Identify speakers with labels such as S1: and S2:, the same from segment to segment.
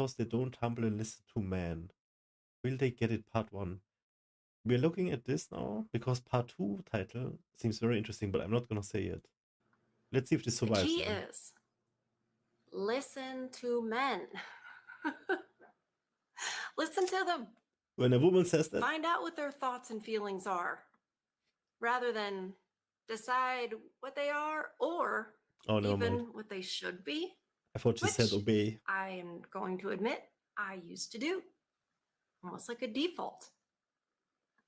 S1: because they don't humble and listen to man. Will they get it? Part 1. We're looking at this now because part 2 title seems very interesting, but I'm not gonna say it. Let's see if this
S2: The
S1: survives.
S2: key is listen to men. Listen to them.
S1: When a woman says that,
S2: Find out what their thoughts and feelings are, rather than decide what they are or even what they should be.
S1: I thought she said obey.
S2: I am going to admit I used to do, almost like a default.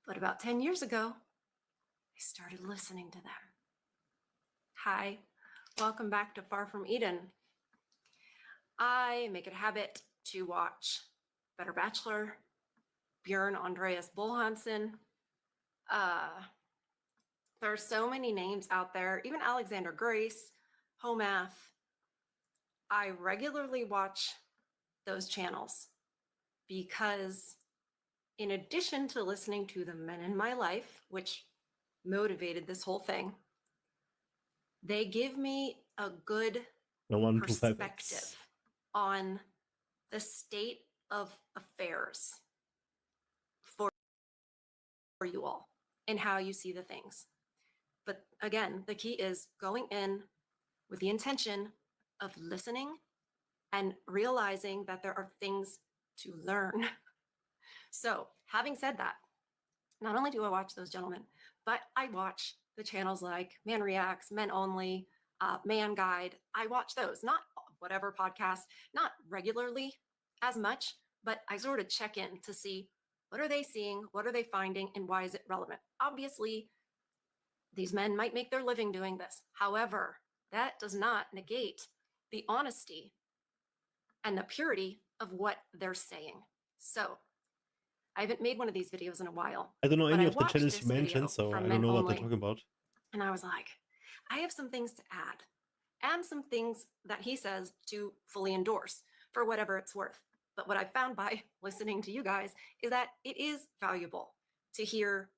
S2: But about 10 years ago, I started listening to them. Hi, welcome back to Far From Eden. I make it a habit to watch Better Bachelor, Björn Andreas Bullhansen. There are so many names out there, even Alexander Grace, Homath. I regularly watch those channels because in addition to listening to the men in my life, which motivated this whole thing, they give me a good perspective on the state of affairs for you all and how you see the things. But again, the key is going in with the intention of listening and realizing that there are things to learn. So having said that, not only do I watch those gentlemen, but I watch the channels like Man Reacts, Men Only, Man Guide. I watch those, not whatever podcast, not regularly as much, but I sort of check in to see what are they seeing, what are they finding, and why is it relevant? Obviously, these men might make their living doing this. However, that does not negate the honesty and the purity of what they're saying. So I haven't made one of these videos in a while.
S1: I don't know any of the channels you mentioned, so I don't know what they're talking about.
S2: And I was like, I have some things to add and some things that he says to fully endorse for whatever it's worth. But what I found by listening to you guys is that it is valuable to hear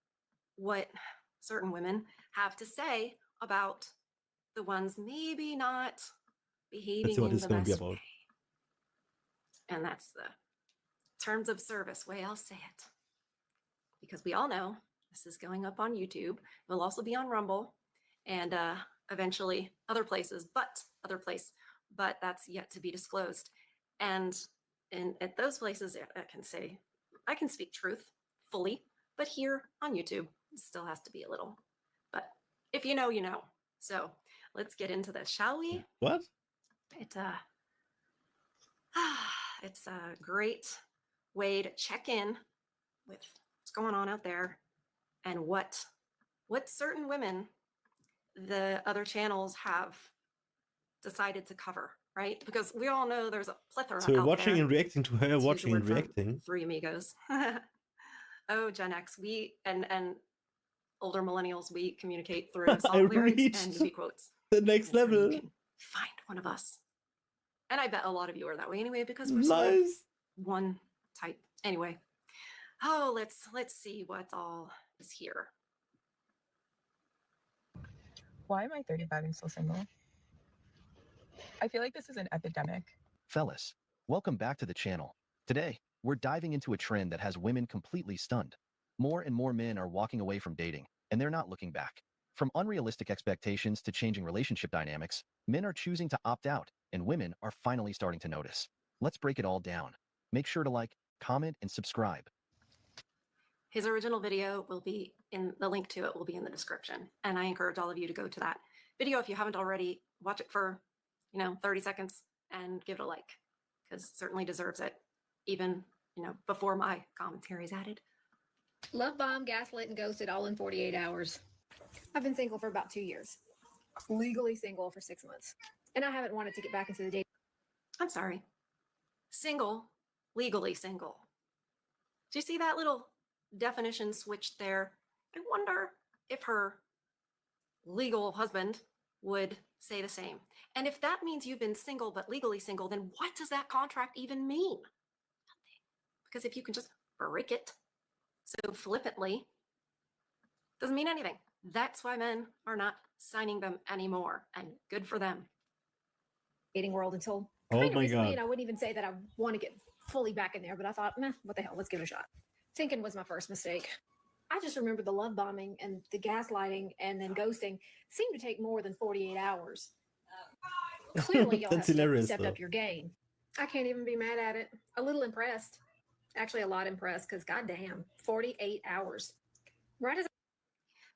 S2: what certain women have to say about the ones maybe not behaving in the best way. And that's the terms of service way I'll say it. Because we all know this is going up on YouTube. It will also be on Rumble and eventually other places, but that's yet to be disclosed. And at those places, I can speak truth fully, but here on YouTube, it still has to be a little. But if you know, you know. So let's get into this, shall we?
S1: What?
S2: It's a great way to check in with what's going on out there and what certain women the other channels have decided to cover, right? Because we all know there's a plethora.
S1: So you're watching and reacting to her, watching and reacting.
S2: Three amigos. Oh, Gen X, we and older millennials, we communicate through song lyrics and movie quotes.
S1: The next level.
S2: You can find one of us. And I bet a lot of you are that way anyway, because we're sort of one type. Anyway, let's see what all is here.
S3: Why am I 35 and still single? I feel like this is an epidemic.
S4: Fellas, welcome back to the channel. Today, we're diving into a trend that has women completely stunned. More and more men are walking away from dating, and they're not looking back. From unrealistic expectations to changing relationship dynamics, men are choosing to opt out, and women are finally starting to notice. Let's break it all down. Make sure to like, comment, and subscribe.
S2: His original video will be in the link to it will be in the description. And I encourage all of you to go to that video if you haven't already. Watch it for, 30 seconds and give it a like, because it certainly deserves it, even, before my commentary is added.
S5: Love bomb, gaslit, and ghosted all in 48 hours. I've been single for about 2 years. Legally single for 6 months. And I haven't wanted to get back into the dating.
S2: I'm sorry. Single, legally single. Do you see that little definition switched there? I wonder if her legal husband would say the same. And if that means you've been single but legally single, then what does that contract even mean? Nothing. Because if you can just break it so flippantly, doesn't mean anything. That's why men are not signing them anymore, and good for them.
S5: Dating world until
S1: Oh
S5: Kind of
S1: my
S5: recently,
S1: god.
S5: and I wouldn't even say that I want to get fully back in there, but I thought, nah, what the hell, let's give it a shot. Thinking was my first mistake. I just remember the love bombing and the gaslighting and then ghosting seemed to take more than 48 hours. Clearly, y'all have
S1: That's hilarious
S5: stepped
S1: though.
S5: up your game. I can't even be mad at it. A little impressed. Actually, a lot impressed because goddamn, 48 hours. Right as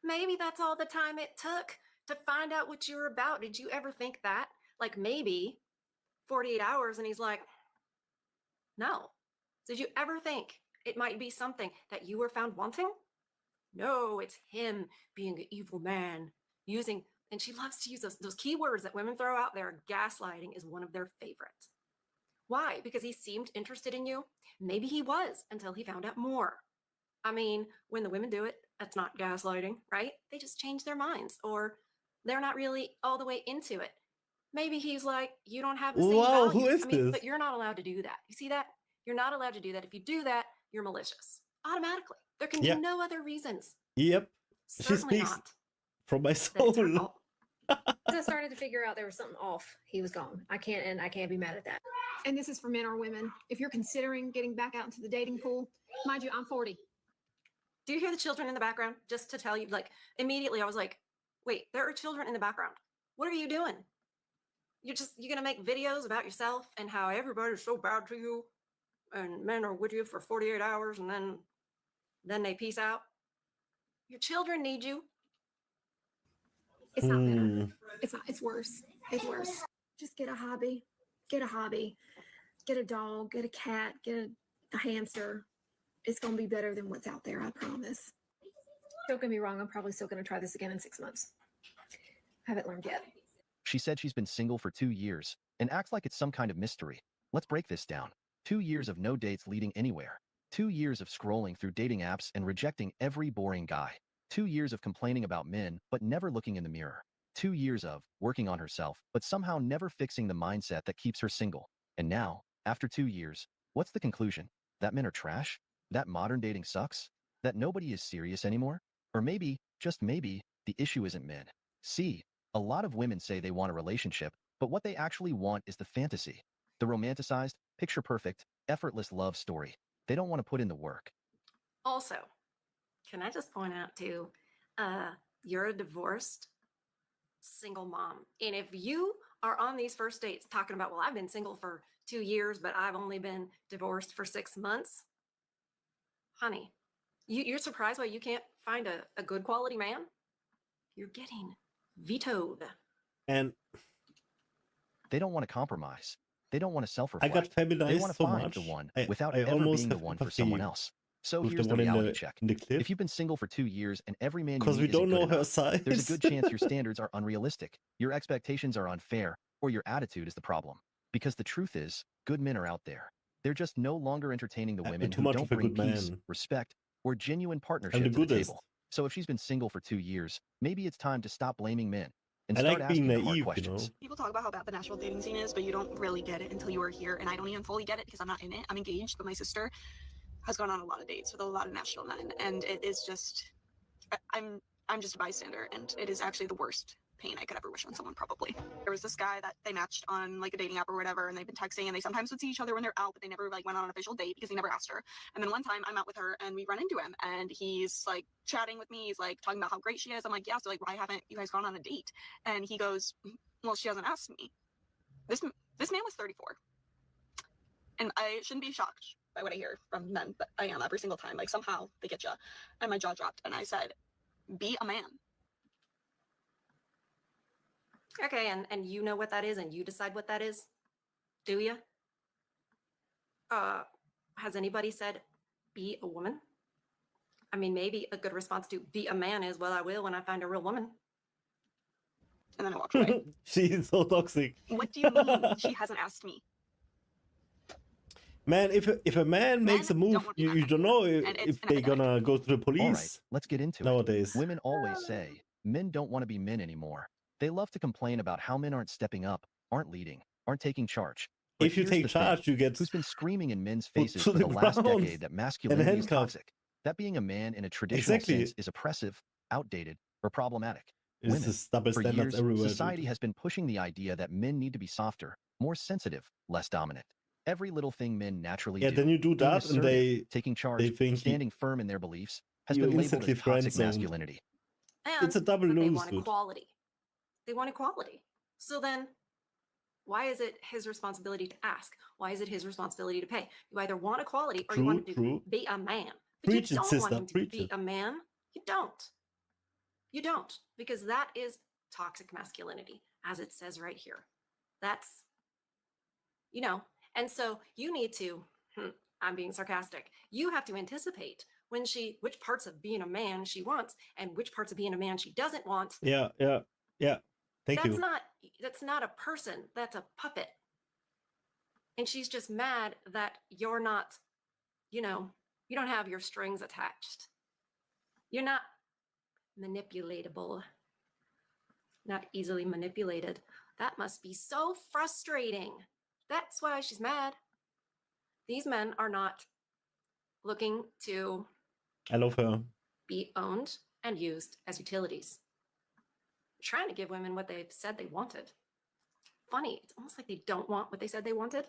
S2: Maybe that's all the time it took to find out what you were about. Did you ever think that? Like maybe 48 hours, and he's like, no. Did you ever think it might be something that you were found wanting? No, it's him being an evil man, using, and she loves to use those keywords that women throw out there. Gaslighting is one of their favorites. Why? Because he seemed interested in you. Maybe he was until he found out more. I mean, when the women do it, that's not gaslighting, right? They just change their minds, or they're not really all the way into it. Maybe he's like, you don't have the same
S1: Wow,
S2: values.
S1: who is
S2: I mean,
S1: this?
S2: but you're not allowed to do that. You see that? You're not allowed to do that. If you do that, you're malicious. Automatically. There can
S1: Yeah.
S2: be no other reasons.
S1: Yep. She
S2: Certainly
S1: speaks
S2: not
S1: from my
S2: that it's her
S1: soul.
S2: fault.
S5: I started to figure out there was something off, he was gone. I can't be mad at that. And this is for men or women. If you're considering getting back out into the dating pool, mind you, I'm 40.
S2: Do you hear the children in the background? Just to tell you, like, immediately I was like, wait, there are children in the background. What are you doing? You're gonna make videos about yourself and how everybody's so bad to you and men are with you for 48 hours and then they peace out. Your children need you.
S5: It's not better. It's not. It's worse. It's worse. Just get a hobby. Get a hobby. Get a dog. Get a cat. Get a hamster. It's going to be better than what's out there, I promise. Don't get me wrong. I'm probably still going to try this again in 6 months. I haven't learned yet.
S4: She said she's been single for 2 years and acts like it's some kind of mystery. Let's break this down. 2 years of no dates leading anywhere. 2 years of scrolling through dating apps and rejecting every boring guy. 2 years of complaining about men, but never looking in the mirror. 2 years of working on herself, but somehow never fixing the mindset that keeps her single. And now, after 2 years, what's the conclusion? That men are trash? That modern dating sucks? That nobody is serious anymore? Or maybe, just maybe, the issue isn't men. See, a lot of women say they want a relationship, but what they actually want is the fantasy. The romanticized, picture-perfect, effortless love story. They don't want to put in the work.
S2: Also, can I just point out too, you're a divorced single mom. And if you are on these first dates talking about, well, I've been single for 2 years, but I've only been divorced for 6 months, honey, you're surprised why you can't find a good quality man? You're getting vetoed.
S1: And
S4: they don't want to compromise. They don't want to
S1: I
S4: self-reflect.
S1: got feminized
S4: They want to
S1: so
S4: find
S1: much.
S4: the one
S1: I
S4: without ever
S1: almost
S4: being the
S1: have
S4: one for someone
S1: empathy
S4: else. So
S1: with
S4: here's
S1: the
S4: the
S1: one in
S4: reality
S1: the
S4: check.
S1: in the clip
S4: If you've been single for 2 years and every man you
S1: because we
S4: meet isn't
S1: don't
S4: good
S1: know her
S4: enough,
S1: size.
S4: there's a good chance your standards are unrealistic, your expectations are unfair, or your attitude is the problem. Because the truth is, good men are out there. They're just no longer entertaining the
S1: I'm
S4: women
S1: too
S4: who
S1: much
S4: don't
S1: of a
S4: bring
S1: good
S4: peace,
S1: man.
S4: respect, or genuine
S1: I'm the
S4: partnership to the
S1: goodest.
S4: table. So if she's been single for 2 years, maybe it's time to stop blaming men and
S1: I
S4: start
S1: like being
S4: asking the hard
S1: naive, you
S4: questions.
S1: know.
S6: People talk about how bad the national dating scene is, but you don't really get it until you are here. And I don't even fully get it because I'm not in it. I'm engaged, but my sister has gone on a lot of dates with a lot of national men, and it is just, I'm just a bystander, and it is actually the worst pain I could ever wish on someone, probably. There was this guy that they matched on like a dating app or whatever, and they've been texting, and they sometimes would see each other when they're out, but they never like went on an official date because he never asked her. And then one time I'm out with her and we run into him, and he's like chatting with me. He's like talking about how great she is. I'm like, yeah, so like why haven't you guys gone on a date? And he goes, well, she hasn't asked me. This man was 34, and I shouldn't be shocked by what I hear from men, but I am every single time. Like somehow they get you, and my jaw dropped, and I said, be a man.
S2: Okay, and you know what that is, and you decide what that is, do you? Has anybody said, be a woman? I mean, maybe a good response to be a man is, well, I will when I find a real woman.
S6: And then I walked away.
S1: She's so toxic.
S6: What do you mean she hasn't asked me?
S1: Man, if a man makes a move, you don't know if they're gonna go to the
S4: All right,
S1: police
S4: let's get into it.
S1: nowadays.
S4: Women always say, men don't want to be men anymore. They love to complain about how men aren't stepping up, aren't leading, aren't taking charge. But
S1: If you
S4: here's
S1: take
S4: the thing.
S1: charge, you get
S4: Who's been screaming in men's
S1: put
S4: faces
S1: to
S4: for
S1: the
S4: the last
S1: ground
S4: decade that
S1: and
S4: masculinity is
S1: handcuffed.
S4: toxic, that being a man in a traditional
S1: Exactly.
S4: sense is oppressive, outdated, or problematic?
S1: It's
S4: Women,
S1: just double
S4: for
S1: standards
S4: years,
S1: everywhere,
S4: society
S1: dude.
S4: has been pushing the idea that men need to be softer, more sensitive, less dominant. Every little thing men naturally
S1: Yeah,
S4: do.
S1: then you do
S4: Being
S1: that, and
S4: assertive, taking
S1: they
S4: charge,
S1: think
S4: standing firm in their beliefs, has
S1: you
S4: been labeled
S1: instantly
S4: as toxic
S1: friend-zoned.
S4: masculinity.
S1: It's a double
S2: but they
S1: lose,
S2: want
S1: dude.
S2: equality. They want equality. So then why is it his responsibility to ask? Why is it his responsibility to pay? You either want equality or you want to be a man. But
S1: Preach
S2: you
S1: it,
S2: don't
S1: sister.
S2: want him to
S1: Preach
S2: be
S1: it.
S2: a man. You don't. You don't. Because that is toxic masculinity, as it says right here. That's, and so you need to, I'm being sarcastic, you have to anticipate which parts of being a man she wants and which parts of being a man she doesn't want.
S1: Yeah. Thank you.
S2: That's not a person, that's a puppet. And she's just mad that you're not, you don't have your strings attached. You're not manipulatable, not easily manipulated. That must be so frustrating. That's why she's mad. These men are not looking to
S1: I love her.
S2: be owned and used as utilities. They're trying to give women what they've said they wanted. Funny, it's almost like they don't want what they said they wanted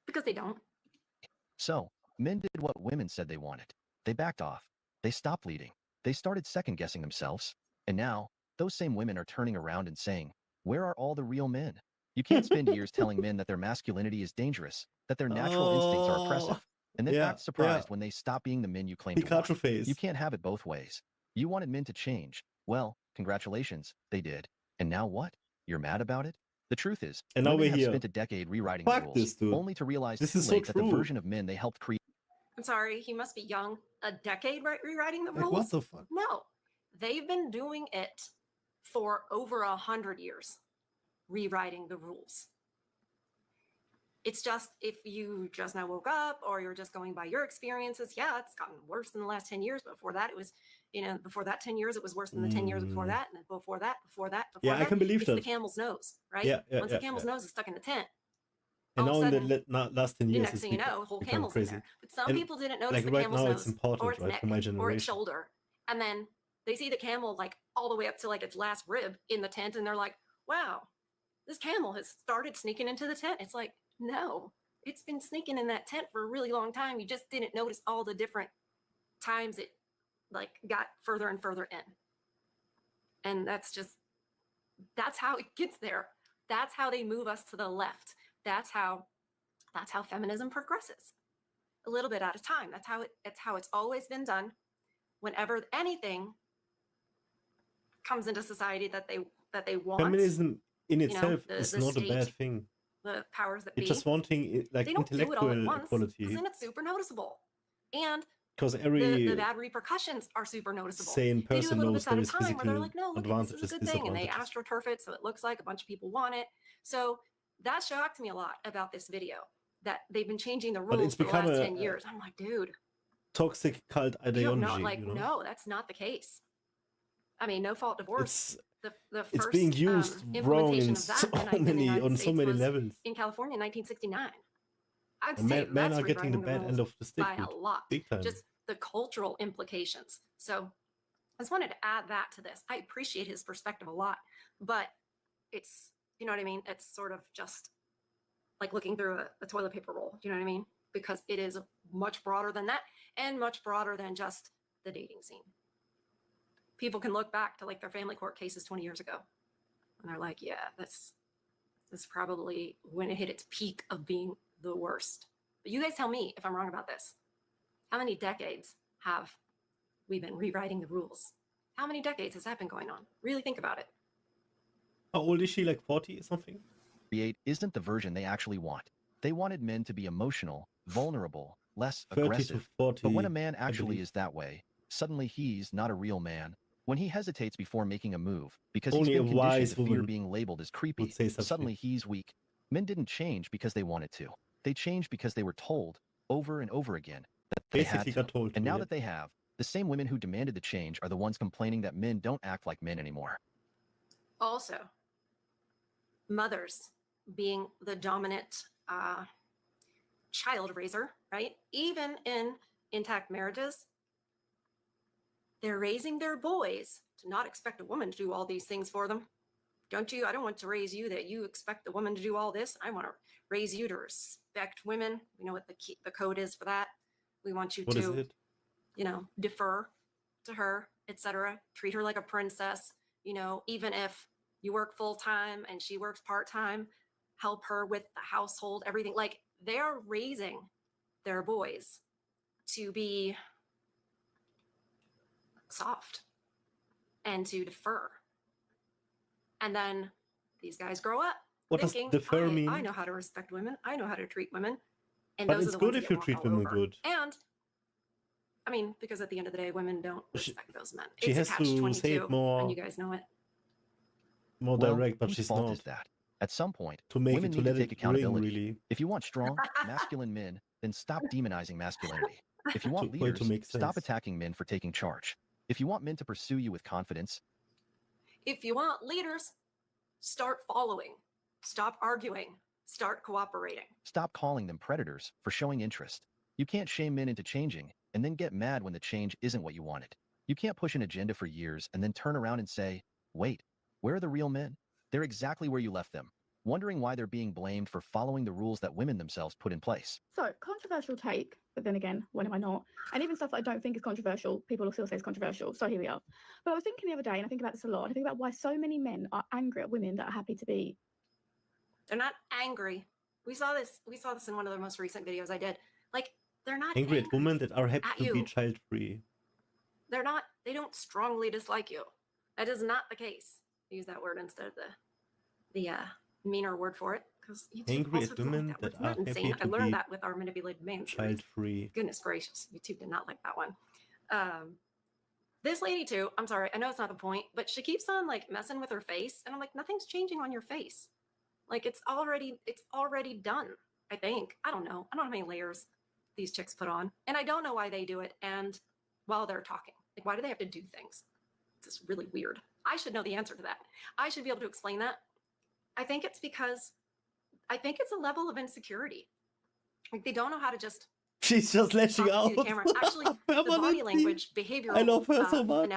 S2: because they don't.
S4: So, men did what women said they wanted. They backed off. They stopped leading. They started second-guessing themselves. And now, those same women are turning around and saying, where are all the real men? You can't spend years telling men that their masculinity is dangerous, that their natural instincts are oppressive, and then act surprised when they stop being the men you claim to want.
S1: face.
S4: You can't have it both ways. You wanted men to change. Well, congratulations, they did. And now what? You're mad about it? The truth is,
S1: And now
S4: women
S1: we're
S4: have
S1: here.
S4: spent a decade rewriting
S1: Fuck
S4: the rules,
S1: this, dude.
S4: only to realize
S1: This
S4: too
S1: is so
S4: late that the
S1: true.
S4: version of men they helped create.
S2: I'm sorry, he must be young. A decade rewriting the rules?
S1: Like, what the fuck?
S2: No, they've been doing it for over 100 years, rewriting the rules. It's just if you just now woke up or you're just going by your experiences, yeah, it's gotten worse in the last 10 years. But before that, it was, before that 10 years, it was worse than the 10 years before that. And then before that.
S1: Yeah, I can believe
S2: it's
S1: that.
S2: the camel's nose, right?
S1: Yeah,
S2: Once the camel's nose is stuck in the tent,
S1: and
S2: all
S1: now
S2: of a
S1: in the last 10
S2: the
S1: years,
S2: next
S1: it's
S2: thing you know, a whole
S1: become
S2: camel's in
S1: crazy.
S2: there. But some
S1: And,
S2: people didn't notice
S1: like
S2: the
S1: right
S2: camel's
S1: now,
S2: nose
S1: it's important,
S2: or its
S1: right,
S2: neck
S1: for my
S2: or its
S1: generation.
S2: shoulder. And then they see the camel like all the way up to like its last rib in the tent. And they're like, wow, this camel has started sneaking into the tent. It's like, no, it's been sneaking in that tent for a really long time. You just didn't notice all the different times it like got further and further in. And that's how it gets there. That's how they move us to the left. That's how feminism progresses. A little bit at a time. That's how it's always been done. Whenever anything comes into society that they want,
S1: Feminism in itself is
S2: the
S1: not
S2: state,
S1: a bad thing.
S2: the powers that
S1: It's
S2: be,
S1: just wanting like
S2: they don't do it all at
S1: intellectual
S2: once,
S1: equality.
S2: because then it's super noticeable. And
S1: Because
S2: the
S1: every
S2: bad repercussions are super noticeable.
S1: sane
S2: They do a
S1: person
S2: little
S1: knows
S2: bit at
S1: there
S2: a
S1: is
S2: time where they're
S1: physical
S2: like, no, look, this is a
S1: advantages,
S2: good thing. And they
S1: disadvantages.
S2: astroturf it so it looks like a bunch of people want it. So that shocked me a lot about this video, that they've been changing the
S1: But
S2: rules
S1: it's
S2: for the last
S1: become
S2: 10 years. I'm like, dude,
S1: toxic cult
S2: you have
S1: ideology.
S2: no, that's not the case. I mean, no fault divorce. The first
S1: It's being used wrong
S2: implementation
S1: in
S2: of that
S1: so many
S2: on
S1: so many levels.
S2: in California in 1969. I'd
S1: And
S2: say
S1: men
S2: that's
S1: are getting the
S2: rewriting
S1: bad
S2: rules
S1: end of the stick,
S2: by
S1: dude.
S2: a lot.
S1: Big time.
S2: Just the cultural implications. So I just wanted to add that to this. I appreciate his perspective a lot, but it's, you know what I mean? It's sort of just like looking through a toilet paper roll. You know what I mean? Because it is much broader than that and much broader than just the dating scene. People can look back to like their family court cases 20 years ago and they're like, yeah, that's probably when it hit its peak of being the worst. But you guys tell me if I'm wrong about this. How many decades have we been rewriting the rules? How many decades has that been going on? Really think about it.
S1: How old is she? Like 40 or something?
S4: Create isn't the version they actually want. They wanted men to be emotional, vulnerable, less
S1: 30
S4: aggressive.
S1: to 40.
S4: But when a man
S1: I
S4: actually
S1: believe.
S4: is that way, suddenly he's not a real man. When he hesitates before making a move because
S1: Only
S4: he's
S1: a
S4: been conditioned
S1: wise
S4: to fear
S1: woman
S4: being labeled as creepy,
S1: would say such
S4: suddenly
S1: things.
S4: he's weak. Men didn't change because they wanted to. They changed because they were told over and over again that they
S1: Basically
S4: had to.
S1: got told to,
S4: And now
S1: yeah.
S4: that they have, the same women who demanded the change are the ones complaining that men don't act like men anymore.
S2: Also, mothers being the dominant child raiser, right? Even in intact marriages, they're raising their boys to not expect a woman to do all these things for them. I don't want to raise you that you expect the woman to do all this. I want to raise you to respect women. We know what the code is for that. We want you
S1: What is
S2: to,
S1: it?
S2: defer to her, etc. Treat her like a princess, even if you work full time and she works part time, help her with the household, everything. Like, they're raising their boys to be soft and to defer. And then these guys grow up
S1: What
S2: thinking,
S1: does defer mean?
S2: I know how to respect women. I know how to treat women. And
S1: But
S2: those
S1: it's
S2: are the ones
S1: good
S2: that
S1: if
S2: get
S1: you
S2: walked
S1: treat
S2: all
S1: women
S2: over.
S1: good.
S2: And I mean, because at the end of the day, women don't respect those men.
S1: She
S2: It's
S1: has
S2: a
S1: to say
S2: catch-22,
S1: it more,
S2: and you guys know it.
S1: more
S4: Well,
S1: direct, but
S4: whose
S1: she's
S4: fault
S1: not.
S4: is that? At some point,
S1: To make
S4: women
S1: it, to
S4: need to
S1: let
S4: take
S1: it ring,
S4: accountability.
S1: really.
S4: If you want strong, masculine men, then stop demonizing masculinity. If you want
S1: For it
S4: leaders,
S1: to make
S4: stop
S1: sense.
S4: attacking men for taking charge. If you want men to pursue you with confidence,
S2: If you want leaders, start following. Stop arguing. Start cooperating.
S4: stop calling them predators for showing interest. You can't shame men into changing and then get mad when the change isn't what you wanted. You can't push an agenda for years and then turn around and say, wait, where are the real men? They're exactly where you left them, wondering why they're being blamed for following the rules that women themselves put in place.
S7: So, controversial take, but then again, when am I not? And even stuff that I don't think is controversial, people will still say it's controversial. So here we are. But I was thinking the other day, and I think about this a lot, and I think about why so many men are angry at women that are happy to be.
S2: They're not angry. We saw this in one of the most recent videos I did. Like, they're not
S1: Angry at women that are happy
S2: at
S1: to be
S2: you.
S1: child-free.
S2: They don't strongly dislike you. That is not the case. Use that word instead of the meaner word for it. Because
S1: Angry at women that are
S2: insane.
S1: happy
S2: I
S1: to
S2: learned
S1: be
S2: that with our manipulated man series.
S1: child-free.
S2: Goodness gracious, YouTube did not like that one. This lady too, I'm sorry, I know it's not the point, but she keeps on like messing with her face, and I'm like, nothing's changing on your face. Like, it's already done, I think. I don't know how many layers these chicks put on, and I don't know why they do it. And while they're talking, like, why do they have to do things? It's just really weird. I should know the answer to that. I should be able to explain that. I think it's a level of insecurity. Like, they don't know how to just
S1: She's just lashing
S2: talk
S1: out.
S2: to the camera. Actually, the body
S1: Permanently.
S2: language behavioral
S1: I love her so much.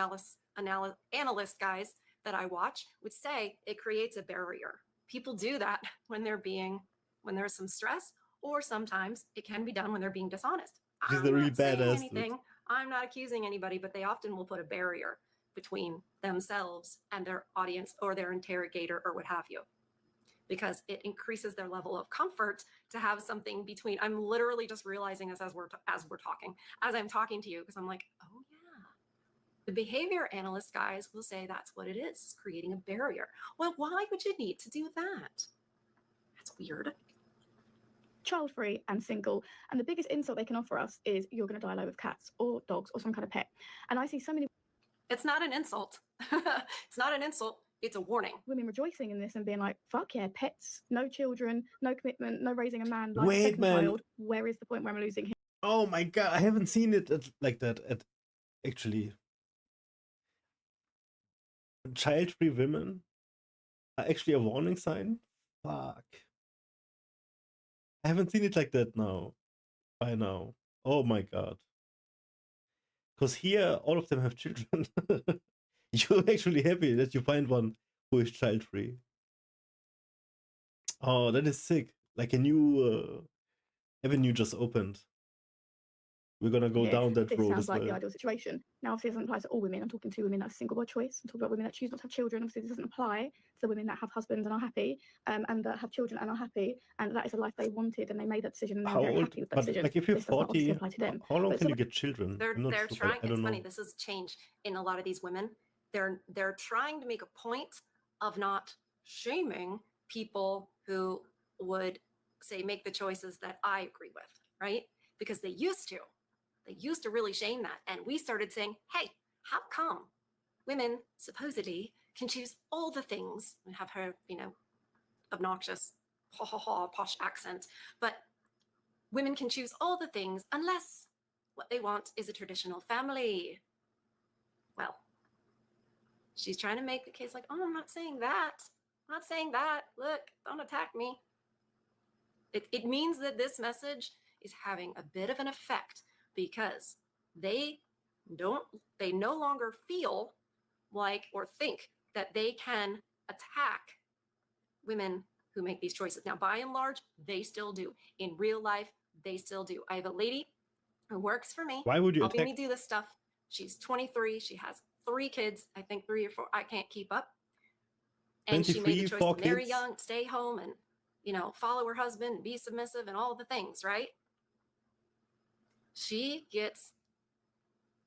S2: analyst guys that I watch would say it creates a barrier. People do that when there's some stress, or sometimes it can be done when they're being dishonest.
S1: She's
S2: I'm
S1: a really
S2: not saying
S1: badass.
S2: anything. I'm not accusing anybody, but they often will put a barrier between themselves and their audience or their interrogator or what have you, because it increases their level of comfort to have something between. I'm literally just realizing this as we're talking, as I'm talking to you, because I'm like, oh yeah. The behavior analyst guys will say that's what it is, creating a barrier. Well, why would you need to do that? That's weird.
S7: Child-free and single, and the biggest insult they can offer us is you're going to die alone with cats or dogs or some kind of pet. And I see so many.
S2: It's not an insult. It's not an insult. It's a warning.
S7: Women rejoicing in this and being like, fuck yeah, pets, no children, no commitment, no raising a man, like
S1: Wait,
S7: second
S1: man.
S7: child. Where is the point where I'm losing him?
S1: Oh my god, I haven't seen it like that. Actually, child-free women are actually a warning sign. Fuck. I haven't seen it like that now. By now. Oh my god. Because here, all of them have children. You're actually happy that you find one who is child-free. Oh, that is sick. Like a new avenue just opened. We're gonna go down that
S7: This
S1: road
S7: sounds
S1: as
S7: like the
S1: well.
S7: ideal situation. Now, obviously, it doesn't apply to all women. I'm talking to women that are single by choice. I'm talking about women that choose not to have children. Obviously, this doesn't apply to the women that have husbands and are happy, and that have children and are happy, and that is a life they wanted, and they made that decision, and they're
S1: How
S7: very
S1: old?
S7: happy with that
S1: But
S7: decision.
S1: like if you're
S7: This does not obviously
S1: 40,
S7: apply to them.
S1: how long
S7: But
S1: can you get children?
S2: They're
S1: I'm not
S2: they're
S1: sure.
S2: trying.
S1: I
S2: It's
S1: don't
S2: funny.
S1: know.
S2: This has changed in a lot of these women. They're trying to make a point of not shaming people who would say make the choices that I agree with, right? Because they used to really shame that, and we started saying, hey, how come women supposedly can choose all the things and have her, obnoxious posh accent, but women can choose all the things unless what they want is a traditional family. Well, she's trying to make the case like, oh, I'm not saying that. I'm not saying that. Look, don't attack me. It means that this message is having a bit of an effect because they no longer feel like or think that they can attack women who make these choices. Now, by and large, they still do. In real life, they still do. I have a lady who works for me,
S1: Why would you
S2: helping
S1: attack?
S2: me do this stuff. She's 23. She has 3 kids. I think 3 or 4. I can't keep up. And she made the choice to marry young, stay home, and follow her husband, and be submissive, and all the things, right? She gets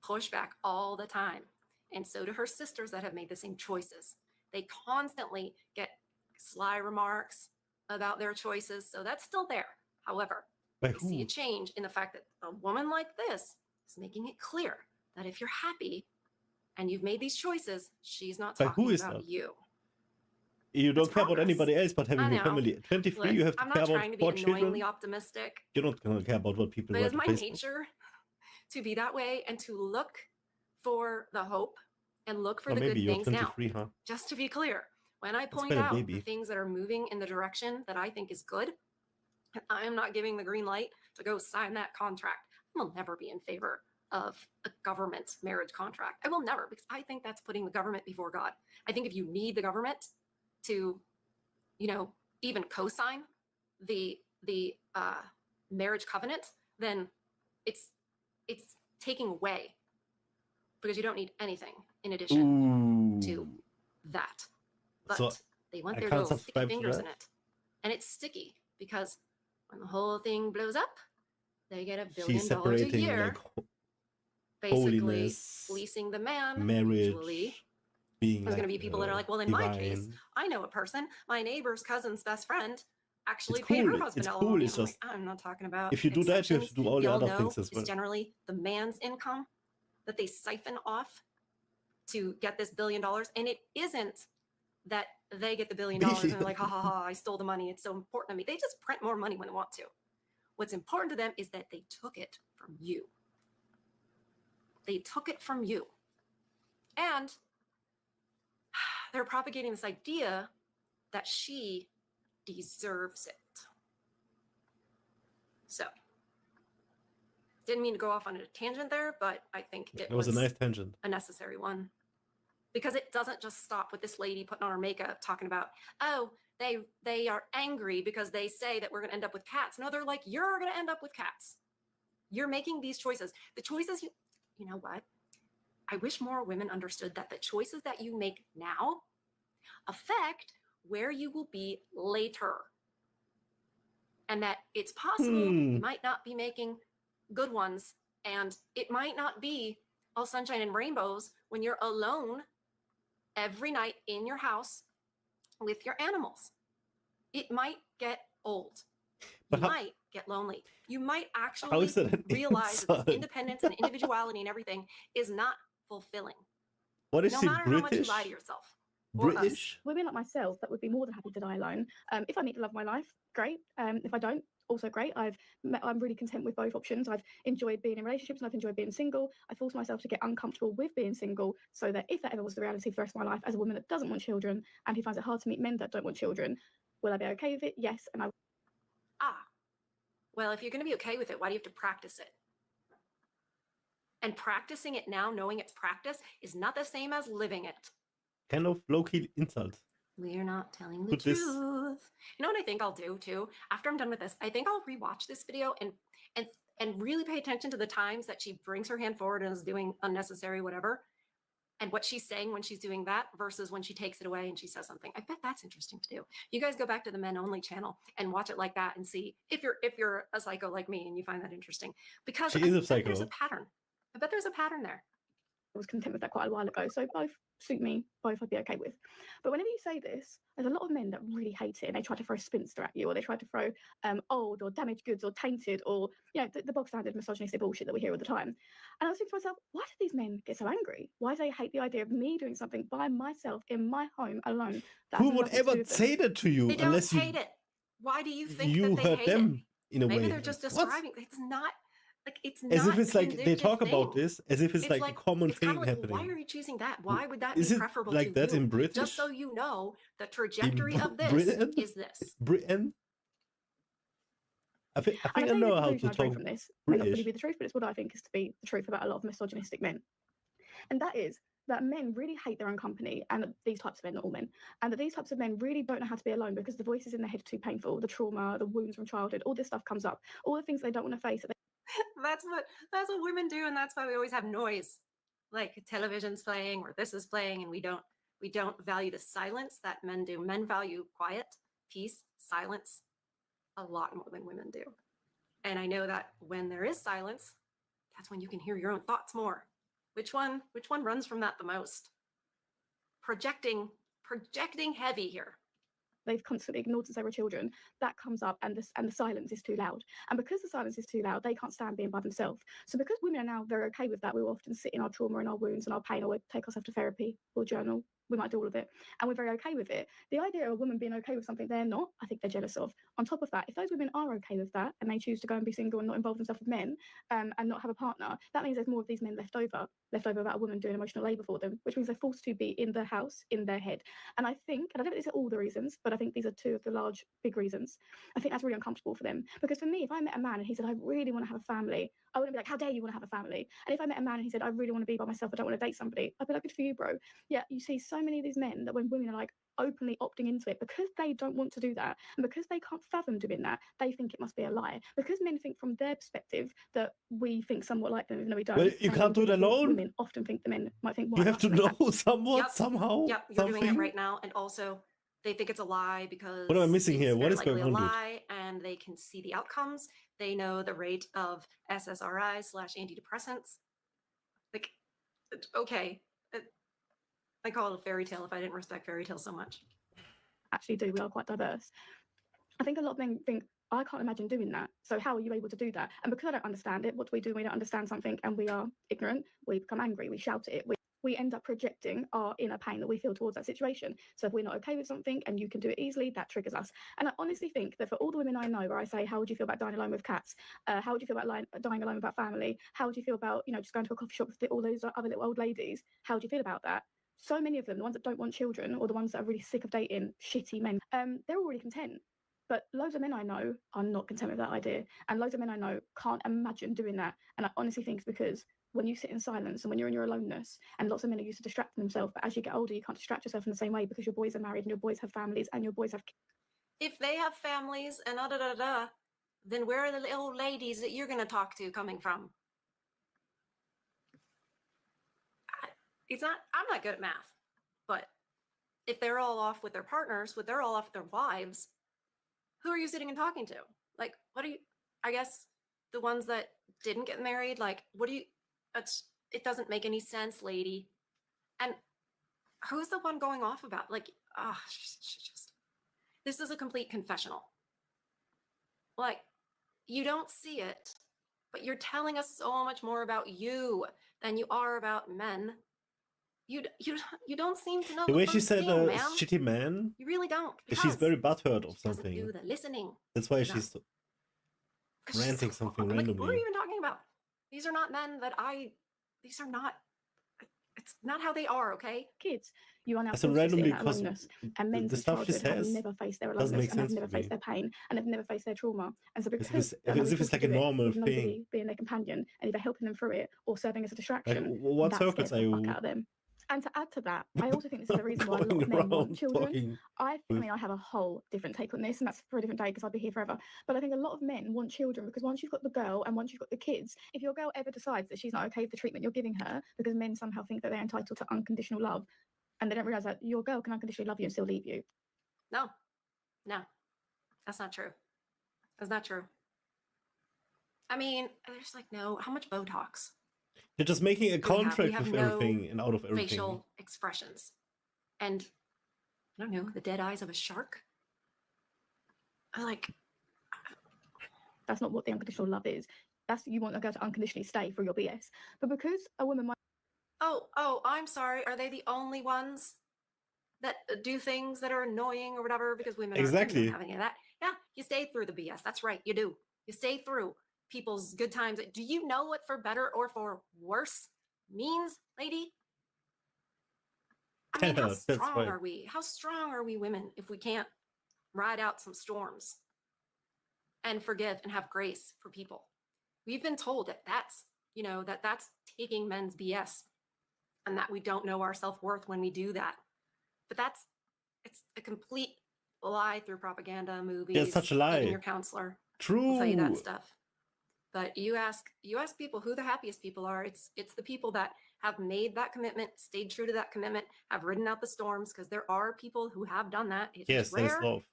S2: pushback all the time. And so do her sisters that have made the same choices. They constantly get sly remarks about their choices. So that's still there. However,
S1: By
S2: we see
S1: who?
S2: a change in the fact that a woman like this is making it clear that if you're happy and you've made these choices, she's not
S1: By
S2: talking
S1: who is
S2: about
S1: that?
S2: you.
S1: You don't
S2: That's
S1: care about
S2: progress.
S1: anybody else but having
S2: I
S1: your
S2: know.
S1: family. At 23,
S2: Look,
S1: you have to
S2: I'm
S1: care
S2: not
S1: about
S2: trying to be
S1: 4
S2: annoyingly
S1: children.
S2: optimistic,
S1: You're not going to care about what people
S2: but
S1: write
S2: it's
S1: on
S2: my
S1: Facebook.
S2: nature to be that way and to look for the hope and look for
S1: Or
S2: the
S1: maybe
S2: good
S1: you're
S2: things. Now,
S1: 23, huh?
S2: just to be clear, when I
S1: That's
S2: point
S1: quite a
S2: out the
S1: baby.
S2: things that are moving in the direction that I think is good, I am not giving the green light to go sign that contract. I will never be in favor of a government marriage contract. I will never, because I think that's putting the government before God. I think if you need the government to, even co-sign the marriage covenant, then it's taking away, because you don't need anything in addition to that. But
S1: So
S2: they want
S1: I
S2: their
S1: can't
S2: little sticky
S1: subscribe to
S2: fingers
S1: that?
S2: in it. And it's sticky because when the whole thing blows up, they get $1 billion
S1: she's
S2: a
S1: separating
S2: year,
S1: like
S2: basically
S1: holiness,
S2: fleecing the man,
S1: marriage,
S2: usually.
S1: being
S2: There's
S1: like
S2: going to be people that are like, well, in my case,
S1: divine.
S2: I know a person, my neighbor's cousin's best friend, actually
S1: It's
S2: paid her
S1: cool.
S2: husband
S1: It's
S2: alimony.
S1: cool. It's
S2: I'm
S1: just
S2: like, I'm not talking about
S1: if you do that, you have
S2: exceptions.
S1: to do all
S2: We
S1: the
S2: all
S1: other
S2: know
S1: things as well.
S2: it's generally the man's income that they siphon off to get this $1 billion. And it isn't that they get the $1 billion and they're like, ha ha ha, I stole the money. It's so important to me. They just print more money when they want to. What's important to them is that they took it from you. They took it from you. And they're propagating this idea that she deserves it. So, didn't mean to go off on a tangent there, but I think it
S1: was a nice tangent.
S2: a necessary one. Because it doesn't just stop with this lady putting on her makeup talking about, oh, they are angry because they say that we're going to end up with cats. No, they're like, you're going to end up with cats. You're making these choices. The choices, you know what? I wish more women understood that the choices that you make now affect where you will be later. And that it's possible you might not be making good ones, and it might not be all sunshine and rainbows when you're alone every night in your house with your animals. It might get old. You might get lonely. You might actually realize that this independence and individuality and everything is not fulfilling.
S1: What is
S2: no
S1: she,
S2: matter
S1: British?
S2: how much you lie to yourself.
S1: British?
S7: Women like myself that would be more than happy to die alone. If I meet the love of my life, great. If I don't, also great. I'm really content with both options. I've enjoyed being in relationships and I've enjoyed being single. I forced myself to get uncomfortable with being single so that if that ever was the reality for the rest of my life as a woman that doesn't want children and who finds it hard to meet men that don't want children, will I be okay with it? Yes. And
S2: well, if you're going to be okay with it, why do you have to practice it? And practicing it now, knowing it's practice, is not the same as living it.
S1: Kind of low-key insult.
S2: We're not telling the truth. You know what I think I'll do too? After I'm done with this, I think I'll rewatch this video and really pay attention to the times that she brings her hand forward and is doing unnecessary whatever, and what she's saying when she's doing that versus when she takes it away and she says something. I bet that's interesting to do. You guys go back to the Men Only channel and watch it like that and see if you're a psycho like me and you find that interesting. Because
S1: she is a psycho.
S2: There's a pattern. I bet there's a pattern there.
S7: I was content with that quite a while ago. So both suit me, both I'd be okay with. But whenever you say this, there's a lot of men that really hate it and they try to throw spinster at you, or they try to throw old or damaged goods or tainted or, the bog standard misogynistic bullshit that we hear all the time. And I was thinking to myself, why do these men get so angry? Why do they hate the idea of me doing something by myself in my home alone?
S1: Who would ever say that to you?
S2: They don't hate it. Why do you think that they hate
S1: them
S2: it?
S1: in a way?
S2: Maybe they're just describing. It's not. Like it's
S1: as
S2: not
S1: if it's like they talk about this as if it's like a common thing
S2: like,
S1: happening.
S2: Why are you choosing that? Why would that
S1: is
S2: be
S1: it
S2: preferable
S1: like
S2: to
S1: that
S2: you?
S1: in British?
S2: Just so you know, the trajectory of this is this.
S1: Britain. I think I know how to talk
S7: from this.
S1: British.
S7: May not really be the truth, but it's what I think is to be the truth about a lot of misogynistic men. And that is that men really hate their own company, and that these types of men, not all men, and that these types of men really don't know how to be alone because the voices in their head are too painful, the trauma, the wounds from childhood, all this stuff comes up, all the things they don't want to face.
S2: That's what women do, and that's why we always have noise, like television's playing or this is playing, and we don't value the silence that men do. Men value quiet, peace, silence a lot more than women do. And I know that when there is silence, that's when you can hear your own thoughts more. Which one runs from that the most? Projecting heavy here.
S7: They've constantly ignored since they were children. That comes up, and the silence is too loud. And because the silence is too loud, they can't stand being by themselves. So because women are now very okay with that, we will often sit in our trauma and our wounds and our pain, or we'll take ourselves to therapy or journal. We might do all of it, and we're very okay with it. The idea of a woman being okay with something they're not, I think they're jealous of. On top of that, if those women are okay with that and they choose to go and be single and not involve themselves with men, and not have a partner, that means there's more of these men left over about a woman doing emotional labour for them, which means they're forced to be in the house, in their head. And I think, and I don't think these are all the reasons, but I think these are two of the big reasons. I think that's really uncomfortable for them. Because for me, if I met a man and he said, I really want to have a family, I wouldn't be like, how dare you want to have a family? And if I met a man and he said, I really want to be by myself, I don't want to date somebody, I'd be like, good for you, bro. Yeah, you see so many of these men that when women are like openly opting into it, because they don't want to do that, and because they can't fathom doing that, they think it must be a lie. Because men think from their perspective that we think somewhat like them, even though we don't.
S1: But you can't do it alone.
S7: Women often think the men might think,
S1: You have to know somewhat,
S2: Yep.
S1: somehow.
S2: Yep, you're
S1: something.
S2: doing it right now, and also they think it's a lie because
S1: what am I missing
S2: it's
S1: here? What
S2: very
S1: is
S2: likely
S1: going on,
S2: a
S1: dude?
S2: lie, and they can see the outcomes. They know the rate of SSRI/antidepressants. Like, okay, I call it a fairy tale if I didn't respect fairy tales so much.
S7: Actually do. We are quite diverse. I think a lot of men think, I can't imagine doing that. So how are you able to do that? And because I don't understand it, what do? We don't understand something and we are ignorant. We become angry. We shout at it. We end up projecting our inner pain that we feel towards that situation. So if we're not okay with something and you can do it easily, that triggers us. And I honestly think that for all the women I know where I say, how would you feel about dying alone with cats? How would you feel about dying alone without family? How would you feel about, just going to a coffee shop with all those other little old ladies? How would you feel about that? So many of them, the ones that don't want children or the ones that are really sick of dating shitty men, they're already content. But loads of men I know are not content with that idea. And loads of men I know can't imagine doing that. And I honestly think it's because when you sit in silence and when you're in your aloneness, and lots of men are used to distracting themselves, but as you get older, you can't distract yourself in the same way because your boys are married and your boys have families and your boys have kids.
S2: If they have families and then where are the little ladies that you're going to talk to coming from? I'm not good at math, but if they're all off with their partners, they're all off with their wives, who are you sitting and talking to? Like, I guess the ones that didn't get married, like, it doesn't make any sense, lady. And who's the one going off about? Like, this is a complete confessional. Like, you don't see it, but you're telling us so much more about you than you are about men. You don't seem to know
S1: the way she
S2: first
S1: said
S2: thing, ma'am.
S1: shitty man.
S2: You really don't.
S1: She's very butthurt of
S2: doesn't
S1: something.
S2: do the listening.
S1: That's why
S2: enough.
S1: she's ranting something randomly.
S2: What are you even talking about? These are not men that these are not. It's not how they are, okay?
S7: Kids, you are now
S1: That's a
S7: forced to sit
S1: randomly
S7: in that aloneness, and men
S1: the
S7: since
S1: stuff she
S7: childhood have
S1: says
S7: never faced their
S1: doesn't make
S7: aloneness and have
S1: sense
S7: never
S1: to me.
S7: faced their pain and have never faced their trauma. And so because
S1: as if it's like a normal
S7: with
S1: thing.
S7: nobody being their companion and either helping them through it or serving as a distraction,
S1: Like, what
S7: that
S1: circles
S7: scares
S1: are
S7: the fuck
S1: you
S7: out of them. And to add to that, I also think this is the reason why a lot
S1: going
S7: of men want
S1: around
S7: children.
S1: talking
S7: I mean, I have a whole different take on this, and that's for a different day because I'll be here forever. But I think a lot of men want children because once you've got the girl and once you've got the kids, if your girl ever decides that she's not okay with the treatment you're giving her, because men somehow think that they're entitled to unconditional love, and they don't realize that your girl can unconditionally love you and still leave you.
S2: No, that's not true. That's not true. I mean, there's like how much Botox?
S1: You're just making a contract
S2: we have
S1: with
S2: no
S1: everything and out of everything.
S2: Facial expressions, and I don't know, the dead eyes of a shark.
S7: That's not what the unconditional love is. That's you want a girl to unconditionally stay for your BS. But because a woman might.
S2: Oh, I'm sorry. Are they the only ones that do things that are annoying or whatever? Because women aren't having any of that. Yeah, you stay through the BS. That's right, you do. You stay through people's good times. Do you know what for better or for worse means, lady? I mean, how strong are we? How strong are we women if we can't ride out some storms and forgive and have grace for people? We've been told that that's taking men's BS. and that we don't know our self-worth when we do that. But it's a complete lie through propaganda, movies.
S1: Yeah, it's such a lie.
S2: Even your counselor
S1: True.
S2: will tell you that stuff. But you ask people who the happiest people are. It's the people that have made that commitment, stayed true to that commitment, have ridden out the storms, because there are people who have done that. It's
S1: Yes, that is
S2: rare.
S1: love.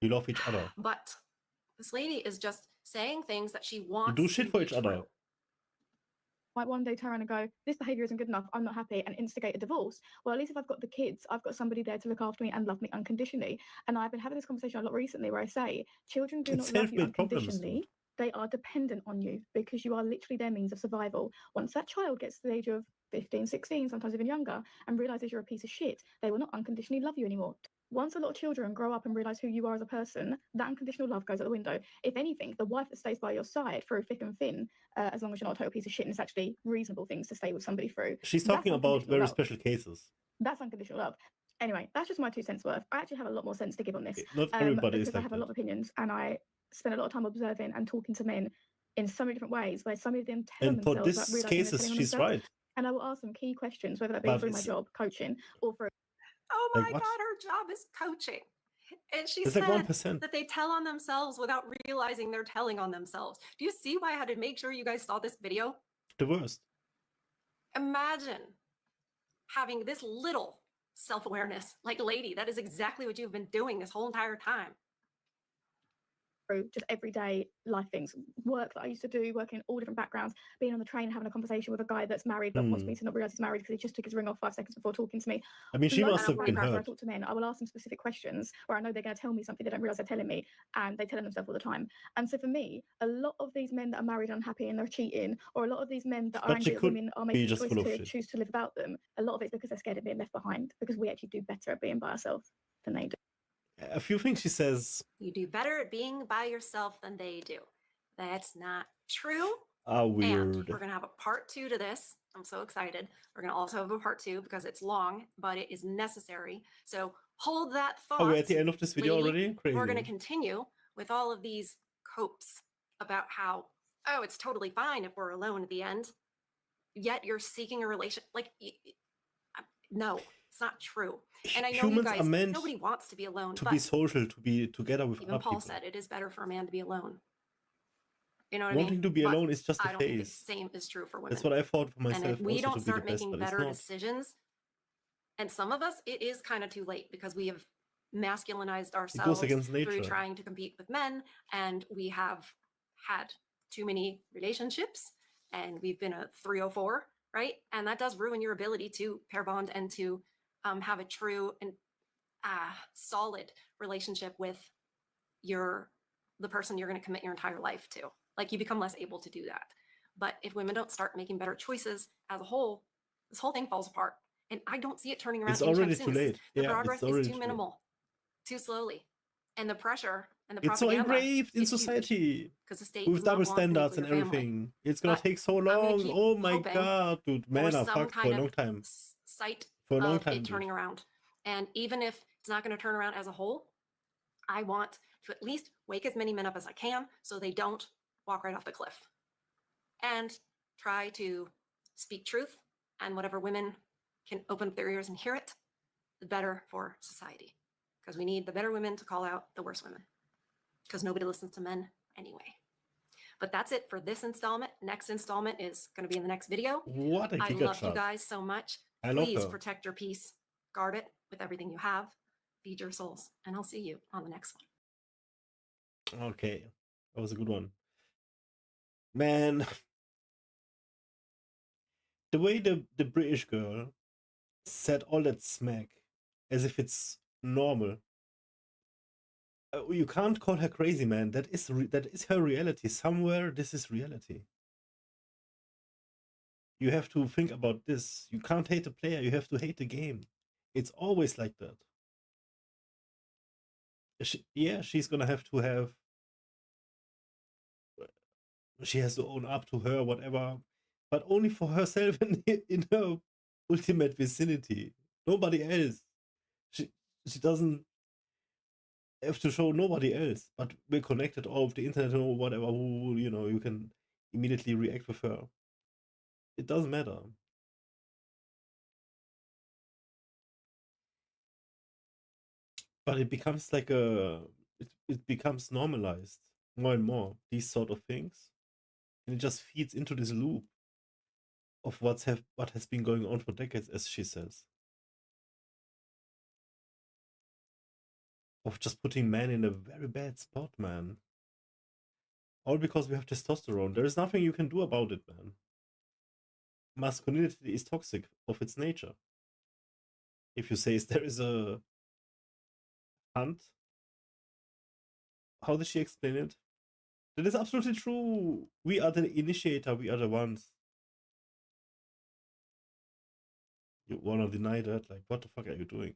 S1: You love each other.
S2: But this lady is just saying things that she
S1: You
S2: wants
S1: do shit
S2: to
S1: for
S2: be
S1: each other.
S2: true.
S7: Might one day turn around and go, this behavior isn't good enough, I'm not happy, and instigate a divorce. Well, at least if I've got the kids, I've got somebody there to look after me and love me unconditionally. And I've been having this conversation a lot recently where I say, children do
S1: It's
S7: not love you
S1: self-made problems,
S7: unconditionally. They are dependent on you because you are literally their means of survival. Once that child gets to the age of 15, 16, sometimes even younger, and realizes you're a piece of shit, they will not unconditionally love you anymore. Once a lot of children grow up and realize who you are as a person, that unconditional love goes out the window. If anything, the wife that stays by your side through thick and thin, as long as you're not a total piece of shit and it's actually reasonable things to stay with somebody through.
S1: She's
S7: that's
S1: talking about
S7: unconditional
S1: very
S7: love.
S1: special cases.
S7: That's unconditional love. Anyway, that's just my 2 cents worth. I actually have a lot more sense to give on this.
S1: Not everybody
S7: because
S1: is
S7: I
S1: like
S7: have a
S1: that.
S7: lot of opinions and I spend a lot of time observing and talking to men in so many different ways where some of them tell
S1: And for
S7: themselves
S1: this
S7: realizing they're
S1: cases,
S7: telling on
S1: she's
S7: themselves.
S1: right.
S7: And I will ask them key questions, whether that be
S1: But
S7: through my
S1: it's
S7: job, coaching, or through
S2: Oh my
S1: like what?
S2: God, her job is coaching. And she
S1: It's
S2: said
S1: like 1%.
S2: that they tell on themselves without realizing they're telling on themselves. Do you see why I had to make sure you guys saw this video?
S1: The worst.
S2: Imagine having this little self-awareness. Like, lady, that is exactly what you've been doing this whole entire time.
S7: just everyday life things, work that I used to do, working in all different backgrounds, being on the train, having a conversation with a guy that's married but wants me to not realize he's married because he just took his ring off 5 seconds before talking to me.
S1: I mean, she
S7: Loads
S1: must
S7: of
S1: have been
S7: backgrounds where I
S1: hurt.
S7: talk to men, I will ask them specific questions where I know they're going to tell me something they don't realize they're telling me, and they tell themselves all the time. And so for me, a lot of these men that are married unhappy and they're cheating, or a lot of these men that are
S1: But
S7: angry
S1: she
S7: that
S1: could
S7: women are
S1: be
S7: making
S1: just
S7: choices
S1: full of
S7: to
S1: shit.
S7: choose to live without them, a lot of it's because they're scared of being left behind, because we actually do better at being by ourselves than they do.
S1: A few things she says
S2: You do better at being by yourself than they do. That's not true.
S1: are
S2: And
S1: weird.
S2: we're going to have a part 2 to this. I'm so excited. We're going to also have a part 2 because it's long, but it is necessary. So hold that thought.
S1: Oh, we're at the end of this video
S2: lady.
S1: already? Crazy.
S2: We're going to continue with all of these copes about how, oh, it's totally fine if we're alone at the end. Yet you're seeking a relation. Like, no, it's not true. And I know
S1: Humans
S2: you guys,
S1: are meant
S2: nobody wants to be alone,
S1: to
S2: but
S1: be social, to be together with
S2: even
S1: other
S2: Paul
S1: people.
S2: said it is better for a man to be alone. You know what
S1: Wanting
S2: I mean?
S1: to be
S2: But
S1: alone is just a
S2: I don't think the
S1: phase.
S2: same is true for women.
S1: That's what I thought for myself.
S2: And if we
S1: also
S2: don't
S1: to be
S2: start
S1: the best,
S2: making
S1: but it's
S2: better
S1: not.
S2: decisions, and some of us, it is kind of too late because we have masculinized
S1: It goes
S2: ourselves
S1: against nature.
S2: through trying to compete with men, and we have had too many relationships, and we've been a 304, right? And that does ruin your ability to pair bond and to have a true and solid relationship with the person you're going to commit your entire life to. Like, you become less able to do that. But if women don't start making better choices as a whole, this whole thing falls apart. And I don't see it turning around
S1: It's
S2: anytime
S1: already
S2: soon.
S1: too late.
S2: The
S1: Yeah,
S2: progress
S1: it's already
S2: is too
S1: too late.
S2: minimal, too slowly. And the pressure and the
S1: It's so
S2: propaganda
S1: engraved in
S2: is huge,
S1: society
S2: because the state
S1: with
S2: does not
S1: double
S2: want
S1: standards and
S2: nuclear family.
S1: everything. It's gonna
S2: But
S1: take so
S2: I'm gonna
S1: long.
S2: keep
S1: Oh my
S2: hoping
S1: god, dude,
S2: for
S1: men are
S2: some
S1: fucked for
S2: kind
S1: a
S2: of
S1: long time.
S2: sight
S1: For a long
S2: of
S1: time,
S2: it
S1: dude.
S2: turning around. And even if it's not going to turn around as a whole, I want to at least wake as many men up as I can so they don't walk right off the cliff. And try to speak truth, and whatever women can open up their ears and hear it, the better for society. Because we need the better women to call out the worse women. Because nobody listens to men anyway. But that's it for this installment. Next installment is going to be in the next video.
S1: What a
S2: I
S1: giga
S2: love you
S1: chat.
S2: guys so much.
S1: I love
S2: Please
S1: her.
S2: protect your peace. Guard it with everything you have. Feed your souls. And I'll see you on the next one.
S1: Okay, that was a good one. Man, the way the British girl said all that smack as if it's normal. You can't call her crazy, man. That is her reality. Somewhere this is reality. You have to think about this. You can't hate the player. You have to hate the game. It's always like that. She's gonna have to have. She has to own up to her, whatever, but only for herself and in her ultimate vicinity. Nobody else. She doesn't have to show nobody else. But we're connected all of the internet or whatever. You know, you can immediately react with her. It doesn't matter. But it becomes like it becomes normalized more and more, these sort of things. And it just feeds into this loop of what has been going on for decades, as she says. Of just putting men in a very bad spot, man. All because we have testosterone. There is nothing you can do about it, man. Masculinity is toxic of its nature. If you say there is a hunt, how did she explain it? That is absolutely true. We are the initiator. We are the ones. You wanna deny that? Like, what the fuck are you doing?